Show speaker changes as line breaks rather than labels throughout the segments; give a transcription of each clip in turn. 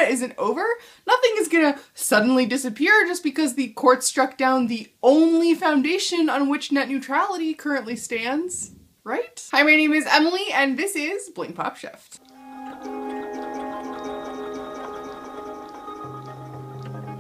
internet isn't over. Nothing is gonna suddenly disappear just because the court struck down the only foundation on which net neutrality currently stands, right? Hi, my name is Emily, and this is Blink Pop Shift.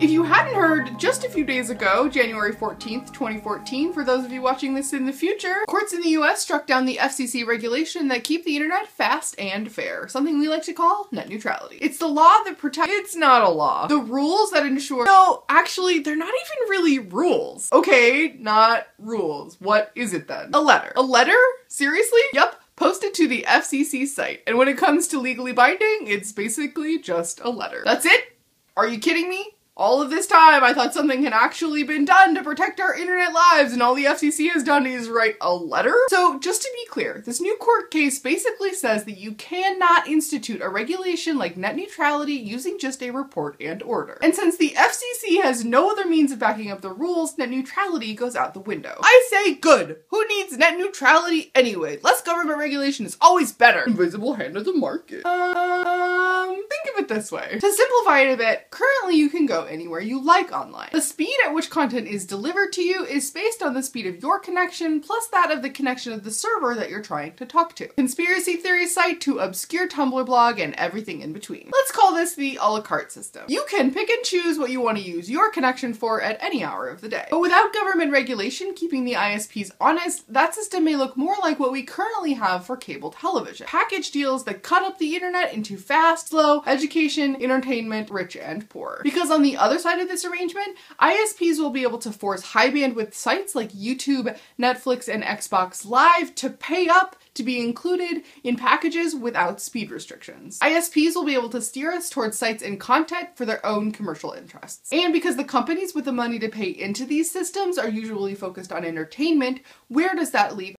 If you hadn't heard, just a few days ago, January 14th, 2014, for those of you watching this in the future, courts in the US struck down the FCC regulation that keep the internet fast and fair, something we like to call net neutrality. It's the law that protects— it's not a law. The rules that ensure— no, actually, they're not even really rules. Okay, not rules. What is it then? A letter. A letter? Seriously? Yep. Posted to the FCC site. And when it comes to legally binding, it's basically just a letter. That's it? Are you kidding me? All of this time, I thought something had actually been done to protect our internet lives, and all the FCC has done is write a letter? So just to be clear, this new court case basically says that you cannot institute a regulation like net neutrality using just a report and order. And since the FCC has no other means of backing up the rules, net neutrality goes out the window. I say good. Who needs net neutrality anyway? Less government regulation is always better. Invisible hand of the market. Think of it this way. To simplify it a bit, currently you can go anywhere you like online. The speed at which content is delivered to you is based on the speed of your connection plus that of the connection of the server that you're trying to talk to. Conspiracy theory site to obscure Tumblr blog and everything in between. Let's call this the a la carte system. You can pick and choose what you want to use your connection for at any hour of the day. But without government regulation keeping the ISPs honest, that system may look more like what we currently have for cable television. Package deals that cut up the internet into fast, slow, education, entertainment, rich and poor. Because on the other side of this arrangement, ISPs will be able to force high bandwidth sites like YouTube, Netflix, and Xbox Live to pay up to be included in packages without speed restrictions. ISPs will be able to steer us towards sites and content for their own commercial interests. And because the companies with the money to pay into these systems are usually focused on entertainment, where does that leave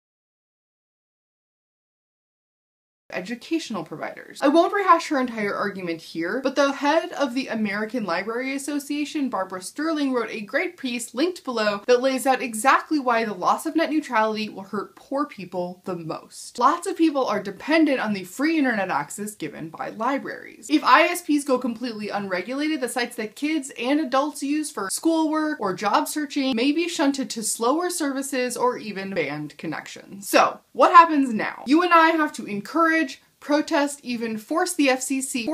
educational providers? I won't rehash her entire argument here, but the head of the American Library Association, Barbara Sterling, wrote a great piece linked below that lays out exactly why the loss of net neutrality will hurt poor people the most. Lots of people are dependent on the free internet access given by libraries. If ISPs go completely unregulated, the sites that kids and adults use for schoolwork or job searching may be shunted to slower services or even banned connections. So, what happens now? You and I have to encourage, protest, even force the FCC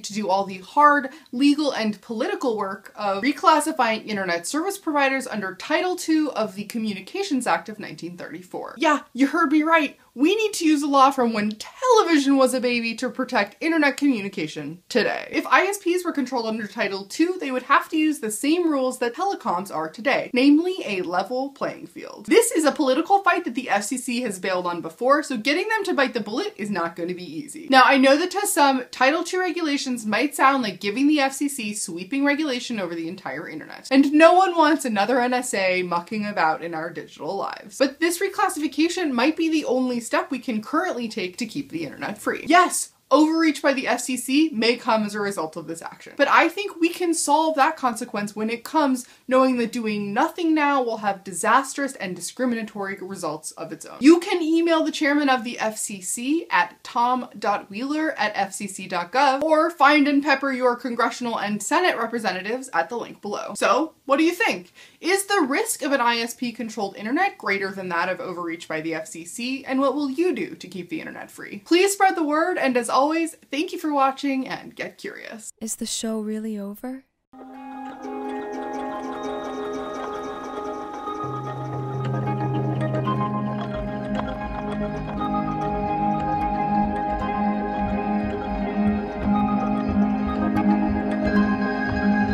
to do all the hard legal and political work of reclassifying internet service providers under Title II of the Communications Act of 1934. Yeah, you heard me right. We need to use a law from when television was a baby to protect internet communication today. If ISPs were controlled under Title II, they would have to use the same rules that telecoms are today, namely a level playing field. This is a political fight that the FCC has bailed on before, so getting them to bite the bullet is not going to be easy. Now, I know that to some, Title II regulations might sound like giving the FCC sweeping regulation over the entire internet. And no one wants another NSA mucking about in our digital lives. But this reclassification might be the only step we can currently take to keep the internet free. Yes, overreach by the FCC may come as a result of this action. But I think we can solve that consequence when it comes, knowing that doing nothing now will have disastrous and discriminatory results of its own. You can email the chairman of the FCC at tom.wheeler@fcc.gov or find and pepper your congressional and Senate representatives at the link below. So, what do you think? Is the risk of an ISP-controlled internet greater than that of overreach by the FCC? And what will you do to keep the internet free? Please spread the word, and as always, thank you for watching and get curious.
Is the show really over?